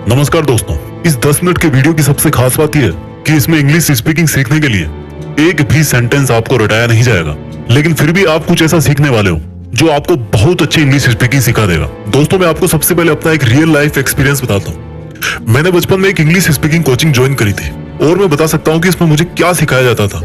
नमस्कार दोस्तों, इस 10 मिनट के वीडियो की सबसे खास बात यह है कि इसमें इंग्लिश स्पीकिंग सीखने के लिए एक भी सेंटेंस आपको रटाया नहीं जाएगा, लेकिन फिर भी आप कुछ ऐसा सीखने वाले हो जो आपको बहुत अच्छी इंग्लिश स्पीकिंग सिखा देगा। दोस्तों, मैं आपको सबसे पहले अपना एक रियल लाइफ एक्सपीरियंस बताता हूँ। मैंने बचपन में एक इंग्लिश स्पीकिंग कोचिंग ज्वाइन करी थी और मैं बता सकता हूँ कि इसमें मुझे क्या सिखाया जाता था।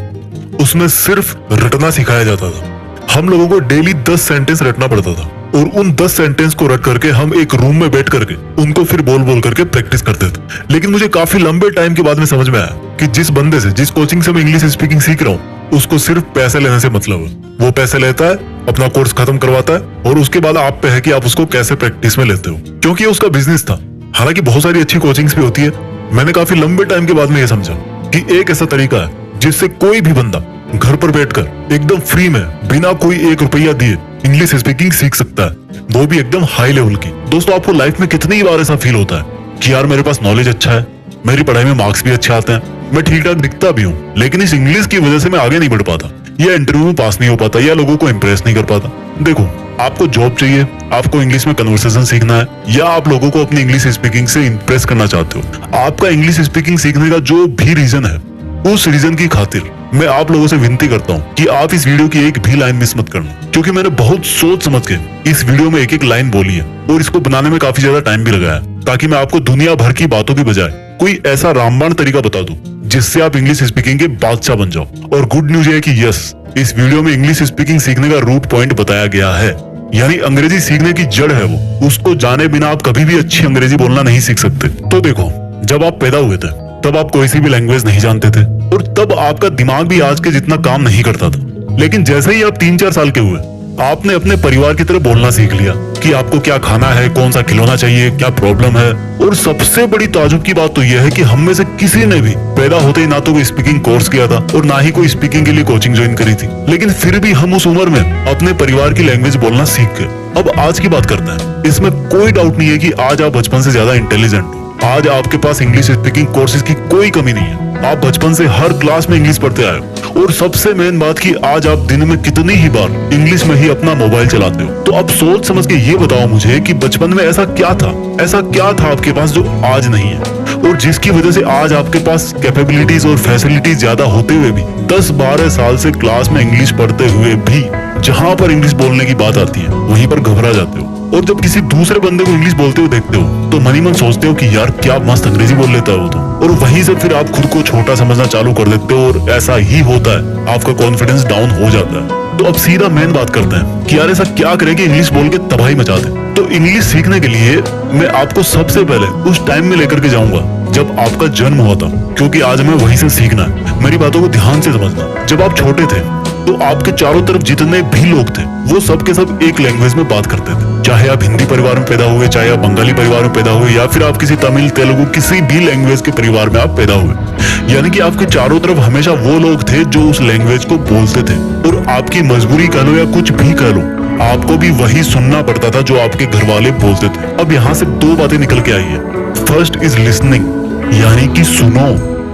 उसमें सिर्फ रटना सिखाया जाता था। हम लोगों को डेली 10 सेंटेंस रटना पड़ता था और उन 10 सेंटेंस को रट करके हम एक रूम में बैठ करके उनको फिर बोल बोल करके प्रैक्टिस करते थे। लेकिन मुझे काफी लंबे टाइम के बाद में समझ में आया कि जिस बंदे से, जिस कोचिंग से मैं इंग्लिश स्पीकिंग सीख रहा हूँ, उसको सिर्फ पैसे लेने से मतलब है। वो पैसे लेता है, अपना कोर्स खत्म करवाता है और उसके बाद आप पे है कि आप उसको कैसे प्रैक्टिस में लेते हो, क्योंकि ये उसका बिजनेस था। हालांकि बहुत सारी अच्छी कोचिंग्स भी होती है। मैंने काफी लंबे टाइम के बाद में ये समझा कि एक ऐसा तरीका है जिससे कोई भी बंदा घर पर बैठकर एकदम फ्री में बिना कोई 1 रुपया दिए इंग्लिश स्पीकिंग सीख सकता है, वो भी एकदम हाई लेवल की। दोस्तों, आपको लाइफ में कितनी बार ऐसा फील होता है कि यार मेरे पास नॉलेज अच्छा है, मेरी पढ़ाई में मार्क्स भी अच्छे आते हैं, मैं ठीक ठाक दिखता भी हूँ, लेकिन इस इंग्लिश की वजह से मैं आगे नहीं बढ़ पाता, या इंटरव्यू में पास नहीं हो पाता, या लोगों को इंप्रेस नहीं कर पाता। देखो, आपको जॉब चाहिए, आपको इंग्लिश में कन्वर्सेशन सीखना है, या आप लोगों को अपनी इंग्लिश स्पीकिंग से इंप्रेस करना चाहते हो, आपका इंग्लिश स्पीकिंग सीखने का जो भी रीजन है, उस रीजन की खातिर मैं आप लोगों से विनती करता हूँ कि आप इस वीडियो की एक भी लाइन मिस मत करना, क्योंकि मैंने बहुत सोच समझ के इस वीडियो में एक एक लाइन बोली है और इसको बनाने में काफी ज्यादा टाइम भी लगाया, ताकि मैं आपको दुनिया भर की बातों की बजाय कोई ऐसा रामबाण तरीका बता दूं जिससे आप इंग्लिश स्पीकिंग के बादशाह बन जाओ। और गुड न्यूज है कि यस, इस वीडियो में इंग्लिश स्पीकिंग सीखने का रूट पॉइंट बताया गया है, यानी अंग्रेजी सीखने की जड़ है वो, उसको जाने बिना आप कभी भी अच्छी अंग्रेजी बोलना नहीं सीख सकते। तो देखो, जब आप पैदा हुए थे तब आप कोई सी भी लैंग्वेज नहीं जानते थे और तब आपका दिमाग भी आज के जितना काम नहीं करता था। लेकिन जैसे ही आप 3-4 साल के हुए, आपने अपने परिवार की तरह बोलना सीख लिया कि आपको क्या खाना है, कौन सा खिलौना चाहिए, क्या प्रॉब्लम है। और सबसे बड़ी ताजुब की बात तो यह है कि हम में से किसी ने भी पैदा होते ही ना तो कोई स्पीकिंग कोर्स किया था और ना ही कोई स्पीकिंग के लिए कोचिंग ज्वाइन करी थी, लेकिन फिर भी हम उस उम्र में अपने परिवार की लैंग्वेज बोलना सीख गए। अब आज की बात करते हैं। इसमें कोई डाउट नहीं है कि आज आप बचपन से ज्यादा इंटेलिजेंट हो। आज आपके पास इंग्लिश स्पीकिंग कोर्सेज की कोई कमी नहीं है। आप बचपन से हर क्लास में इंग्लिश पढ़ते आए हो और सबसे मेन बात कि आज आप दिन में कितनी ही बार इंग्लिश में ही अपना मोबाइल चलाते हो। तो अब सोच समझ के ये बताओ मुझे कि बचपन में ऐसा क्या था आपके पास जो आज नहीं है, और जिसकी वजह से आज आपके पास कैपेबिलिटीज और फैसिलिटीज ज्यादा होते हुए भी 10-12 साल से क्लास में इंग्लिश पढ़ते हुए भी जहां पर इंग्लिश बोलने की बात आती है वहीं पर घबरा जाते हो। और जब किसी दूसरे बंदे को इंग्लिश बोलते हुए देखते हो तो मनी मन सोचते हो कि यार क्या मस्त अंग्रेजी बोल लेता है वो तो, और वहीं से फिर आप खुद को छोटा समझना चालू कर देते हो और ऐसा ही होता है, आपका कॉन्फिडेंस डाउन हो जाता है। तो अब सीधा मेन बात करते हैं कि यार ऐसा क्या करें कि इंग्लिश बोल के तबाही मचा दे। तो इंग्लिश सीखने के लिए मैं आपको सबसे पहले उस टाइम में लेकर के जाऊंगा जब आपका जन्म हुआ था, क्योंकि आज हमें वहीं से सीखना है। मेरी बातों को ध्यान से समझना। जब आप छोटे थे तो आपके चारों तरफ जितने भी लोग थे वो सब के सब एक लैंग्वेज में बात करते थे। चाहे आप हिंदी परिवार में पैदा हुए, चाहे आप बंगाली परिवार में पैदा हुए, या फिर आप किसी तमिल, तेलुगु, किसी भी लैंग्वेज के परिवार में आप पैदा हुए, यानी कि आपके चारों तरफ हमेशा वो लोग थे जो उस लैंग्वेज को बोलते थे। और आपकी मजबूरी कह लो या कुछ भी कह लो, आपको भी वही सुनना पड़ता था जो आपके घर वाले बोलते थे। अब यहाँ से 2 बातें निकल के आई है। फर्स्ट इज लिसनिंग, यानी कि सुनो।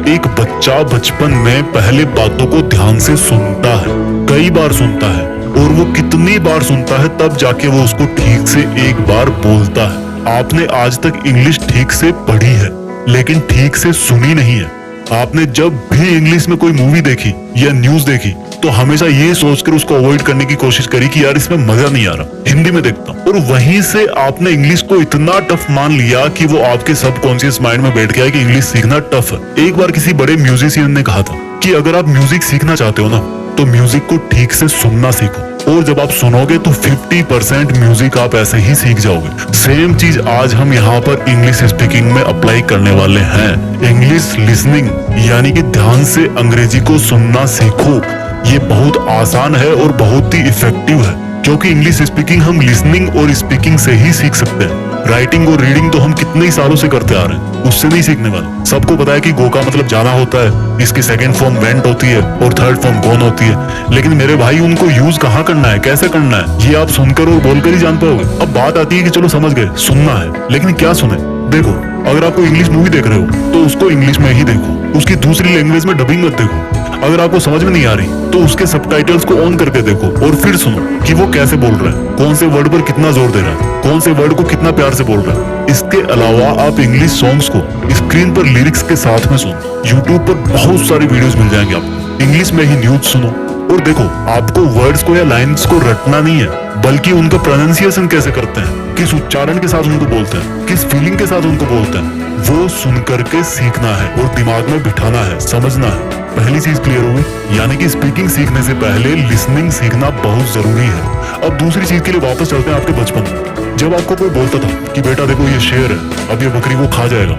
एक बच्चा बचपन में पहले बातों को ध्यान से सुनता है, कई बार सुनता है, और वो कितनी बार सुनता है तब जाके वो उसको ठीक से एक बार बोलता है। आपने आज तक इंग्लिश ठीक से पढ़ी है लेकिन ठीक से सुनी नहीं है। आपने जब भी इंग्लिश में कोई मूवी देखी या न्यूज देखी तो हमेशा ये सोचकर उसको अवॉइड करने की कोशिश करी कि यार इसमें मजा नहीं आ रहा, हिंदी में देखता हूँ। और वहीं से आपने इंग्लिश को इतना टफ मान लिया कि वो आपके सबकॉन्शियस माइंड में बैठ गया कि इंग्लिश सीखना टफ है। एक बार किसी बड़े म्यूजिशियन ने कहा था कि अगर आप म्यूजिक सीखना चाहते हो ना तो म्यूजिक को ठीक से सुनना सीखो, और जब आप सुनोगे तो 50% म्यूजिक आप ऐसे ही सीख जाओगे। सेम चीज आज हम यहाँ पर इंग्लिश स्पीकिंग में अप्लाई करने वाले हैं। इंग्लिश लिसनिंग, यानी कि ध्यान से अंग्रेजी को सुनना सीखो। ये बहुत आसान है और बहुत ही इफेक्टिव है, क्योंकि इंग्लिश स्पीकिंग हम लिसनिंग और स्पीकिंग से ही सीख सकते हैं। राइटिंग और रीडिंग तो हम कितने ही सालों से करते आ रहे हैं, उससे नहीं सीखने वाले। सबको पता है कि गो का मतलब जाना होता है, इसकी सेकंड फॉर्म वेंट होती है और थर्ड फॉर्म गॉन होती है, लेकिन मेरे भाई उनको यूज कहाँ करना है, कैसे करना है, ये आप सुनकर और बोलकर ही जान पाओगे। अब बात आती है कि चलो समझ गए सुनना है, लेकिन क्या सुने। देखो, अगर आप कोई इंग्लिश मूवी देख रहे हो तो उसको इंग्लिश में ही देखो, उसकी दूसरी लैंग्वेज में डबिंग मत देखो। अगर आपको समझ में नहीं आ रही तो उसके सबटाइटल्स को ऑन करके देखो और फिर सुनो कि वो कैसे बोल रहा है, कौन से वर्ड पर कितना जोर दे रहा है, कौन से वर्ड को कितना प्यार से बोल रहा है। इसके अलावा आप इंग्लिश सॉन्ग्स को स्क्रीन पर लिरिक्स के साथ में सुनो। यूट्यूब पर बहुत सारे वीडियोस मिल जाएंगे आपको। इंग्लिश में ही न्यूज सुनो और देखो आपको वर्ड्स को या लाइन्स को रटना नहीं है, बल्कि उनका प्रोनाउंसिएशन कैसे करते हैं, किस उच्चारण के साथ उनको बोलते हैं, किस फीलिंग के साथ उनको बोलते हैं, वो सुन करके सीखना है और दिमाग में बिठाना है, समझना है। पहली चीज क्लियर हो गई, यानी कि स्पीकिंग सीखने से पहले लिसनिंग सीखना बहुत जरूरी है। अब दूसरी चीज के लिए वापस चलते हैं आपके बचपन में। जब आपको कोई बोलता था कि बेटा देखो ये शेर है, अब ये बकरी को खा जाएगा,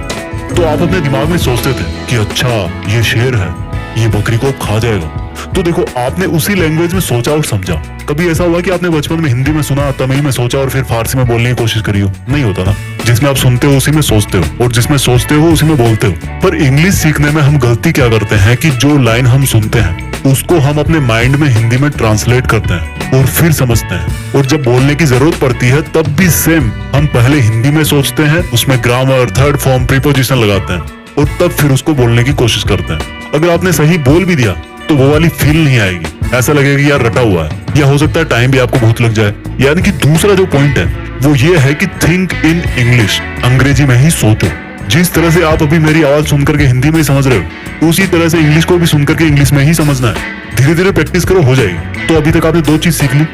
तो आप अपने दिमाग में सोचते थे कि अच्छा ये शेर है, ये बकरी को खा जाएगा। तो देखो आपने उसी लैंग्वेज में सोचा और समझा। कभी ऐसा हुआ कि आपने बचपन में हिंदी में सुना, तमिल में सोचा और फिर फारसी में बोलने की कोशिश करी हो? नहीं होता ना। जिसमें आप सुनते हो उसी में सोचते हो और जिसमें सोचते हो उसी में बोलते हो। पर इंग्लिश सीखने में हम गलती क्या करते हैं कि जो लाइन हम सुनते हैं उसको हम अपने माइंड में हिंदी में ट्रांसलेट करते हैं और फिर समझते हैं, और जब बोलने की जरूरत पड़ती है तब भी सेम हम पहले हिंदी में सोचते हैं, उसमें ग्रामर, थर्ड फॉर्म, प्रीपोजिशन लगाते हैं और तब फिर उसको बोलने की कोशिश करते हैं। अगर आपने सही बोल भी दिया तो वो वाली फील नहीं आएगी, ऐसा लगेगा कि यार रटा हुआ है, या हो सकता है टाइम भी आपको बहुत लग जाए। यानी कि दूसरा जो पॉइंट है वो ये है कि थिंक इन इंग्लिश, अंग्रेजी में ही सोचो। जिस तरह से आप अभी मेरी आवाज सुनकर के हिंदी में ही समझ रहे हो, उसी तरह से इंग्लिश को भी सुनकर के इंग्लिश में ही समझना है। धीरे धीरे प्रैक्टिस करो, हो जाएगी। तो अभी तक आपने दो चीज सीख ली,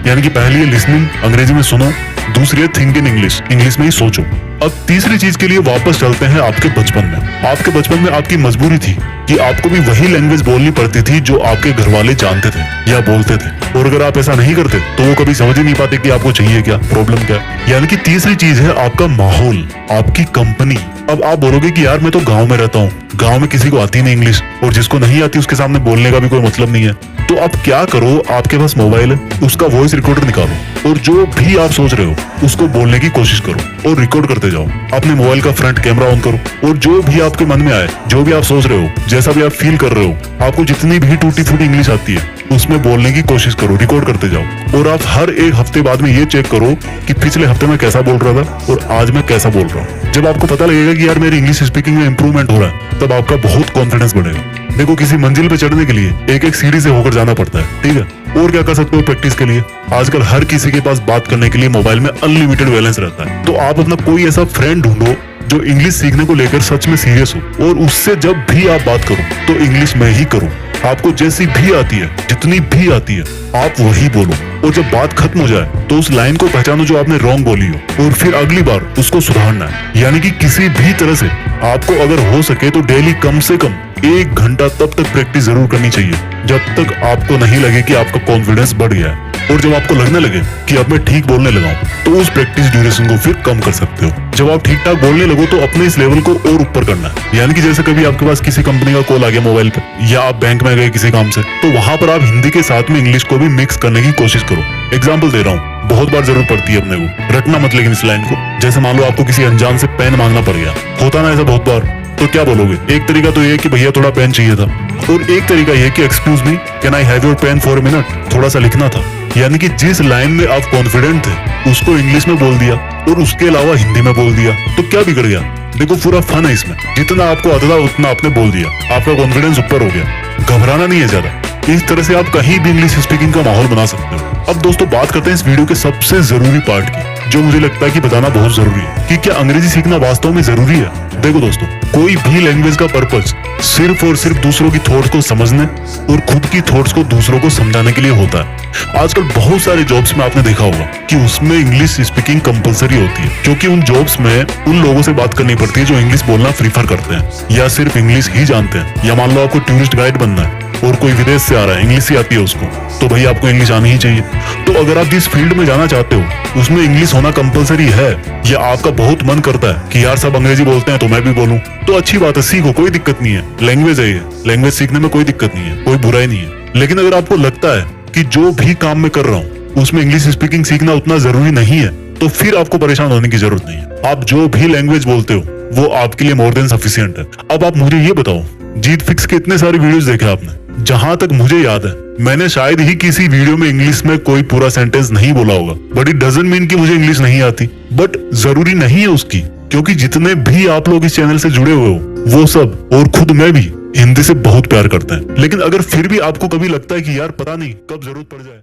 यानी कि पहली है लिसनिंग, अंग्रेजी में सुनो, दूसरी है थिंक इन इंग्लिश, इंग्लिश में ही सोचो। अब तीसरी चीज के लिए वापस चलते हैं आपके बचपन में। आपके बचपन में आपकी मजबूरी थी कि आपको भी वही लैंग्वेज बोलनी पड़ती थी जो आपके घर वाले जानते थे या बोलते थे, और अगर आप ऐसा नहीं करते तो वो कभी समझ ही नहीं पाते कि आपको चाहिए क्या, प्रॉब्लम क्या है। यानी कि तीसरी चीज है आपका माहौल, आपकी कंपनी। अब आप बोलोगे कि यार मैं तो गांव में रहता हूँ, गांव में किसी को आती नहीं इंग्लिश, और जिसको नहीं आती उसके सामने बोलने का भी कोई मतलब नहीं है। तो आप क्या करो, आपके पास मोबाइल है, उसका वॉइस रिकॉर्डर निकालो और जो भी आप सोच रहे हो उसको बोलने की कोशिश करो और रिकॉर्ड करते जाओ। अपने मोबाइल का फ्रंट कैमरा ऑन करो और जो भी आपके मन में आए, जो भी आप सोच रहे हो, जैसा भी आप फील कर रहे हो, आपको जितनी भी टूटी फूटी इंग्लिश आती है उसमें बोलने की कोशिश करो, रिकॉर्ड करते जाओ। और आप हर एक हफ्ते बाद में ये चेक करो कि पिछले हफ्ते में कैसा बोल रहा था और आज मैं कैसा बोल रहा हूँ। जब आपको पता लगेगा कि यार मेरी इंग्लिश स्पीकिंग में इंप्रूवमेंट हो रहा है, तब आपका बहुत कॉन्फिडेंस बढ़ेगा। देखो किसी मंजिल पे चढ़ने के लिए एक एक सीढ़ी से होकर जाना पड़ता है, ठीक है। और क्या कर सकते हो प्रैक्टिस के लिए, आजकल हर किसी के पास बात करने के लिए मोबाइल में अनलिमिटेड बैलेंस रहता है। तो आप अपना कोई ऐसा फ्रेंड ढूंढो जो इंग्लिश सीखने को लेकर सच में सीरियस हो, और उससे जब भी आप बात करो तो इंग्लिश में ही करो। आपको जैसी भी आती है, जितनी भी आती है, आप वही बोलो। और जब बात खत्म हो जाए तो उस लाइन को पहचानो जो आपने रॉन्ग बोली हो, और फिर अगली बार उसको सुधारना है। यानी कि किसी भी तरह से आपको अगर हो सके तो डेली कम से कम 1 घंटा तब तक प्रैक्टिस जरूर करनी चाहिए, जब तक आपको नहीं लगे कि आपका कॉन्फिडेंस बढ़ गया है। और जब आपको लगने लगे कि अब मैं ठीक बोलने लगा हूं, तो उस प्रैक्टिस ड्यूरेशन को फिर कम कर सकते हो। जब आप ठीक ठाक बोलने लगो तो अपने इस लेवल को और ऊपर करना है। यानी कि जैसे कभी आपके पास किसी कंपनी का कॉल आ गया मोबाइल पे, या आप बैंक में गए किसी काम से, तो वहां पर आप हिंदी के साथ में इंग्लिश को भी मिक्स करने की कोशिश करो। एग्जाम्पल दे रहा हूँ, बहुत बार जरूरत पड़ती है अपने को, रटना मत लेकिन इस लाइन को। जैसे मान लो आपको किसी अनजान से पेन मांगना पड़ गया, होता ना ऐसा बहुत बार, तो क्या बोलोगे? एक तरीका तो ये कि भैया थोड़ा पेन चाहिए था, और एक तरीका ये कि excuse me, can I have your pen for a minute, थोड़ा सा लिखना था। यानी कि जिस लाइन में आप कॉन्फिडेंट थे उसको इंग्लिश में बोल दिया और उसके अलावा हिंदी में बोल दिया, तो क्या बिगड़ गया? देखो पूरा फन है इसमें, जितना आपको आता था उतना आपने बोल दिया, आपका कॉन्फिडेंस ऊपर हो गया। घबराना नहीं है ज्यादा। इस तरह से आप कहीं भी इंग्लिश स्पीकिंग का माहौल बना सकते हो। अब दोस्तों बात करते हैं इस वीडियो के सबसे जरूरी पार्ट की, जो मुझे लगता है कि बताना बहुत जरूरी है कि क्या अंग्रेजी सीखना वास्तव में जरूरी है। देखो दोस्तों, कोई भी लैंग्वेज का पर्पस सिर्फ और सिर्फ दूसरों की थॉट्स को समझने और खुद की थॉट्स को दूसरों को समझाने के लिए होता है। आजकल बहुत सारे जॉब्स में आपने देखा होगा कि उसमें इंग्लिश स्पीकिंग कंपलसरी होती है, क्योंकि उन जॉब्स में उन लोगों से बात करनी पड़ती है जो इंग्लिश बोलना प्रीफर करते हैं या सिर्फ इंग्लिश ही जानते हैं। या मान लो आपको टूरिस्ट गाइड बनना है और कोई विदेश से आ रहा है, इंग्लिश ही आती है उसको, तो भाई आपको इंग्लिश आनी ही चाहिए। तो अगर आप जिस फील्ड में जाना चाहते हो उसमें इंग्लिश होना कंपलसरी है, या आपका बहुत मन करता है कि यार सब अंग्रेजी बोलते हैं तो मैं भी बोलूं, तो अच्छी बात है, सीखो, कोई दिक्कत नहीं है। लैंग्वेज है ये, लैंग्वेज सीखने में कोई दिक्कत नहीं है, कोई बुराई नहीं है। लेकिन अगर आपको लगता है कि जो भी काम मैं कर रहा हूँ उसमें इंग्लिश स्पीकिंग सीखना उतना जरूरी नहीं है, तो फिर आपको परेशान होने की जरूरत नहीं है। आप जो भी लैंग्वेज बोलते हो वो आपके लिए मोर देन सफिशिएंट है। अब आप मुझे ये बताओ, जीत फिक्स के इतने सारे वीडियोस देखे आपने, जहां तक मुझे याद है मैंने शायद ही किसी वीडियो में इंग्लिश में कोई पूरा सेंटेंस नहीं बोला होगा। बट इट डजंट मीन कि मुझे इंग्लिश नहीं आती, बट जरूरी नहीं है उसकी क्योंकि जितने भी आप लोग इस चैनल से जुड़े हुए हो वो सब और खुद मैं भी हिंदी से बहुत प्यार करते हैं। लेकिन अगर फिर भी आपको कभी लगता है कि यार पता नहीं कब जरूरत पड़ जाए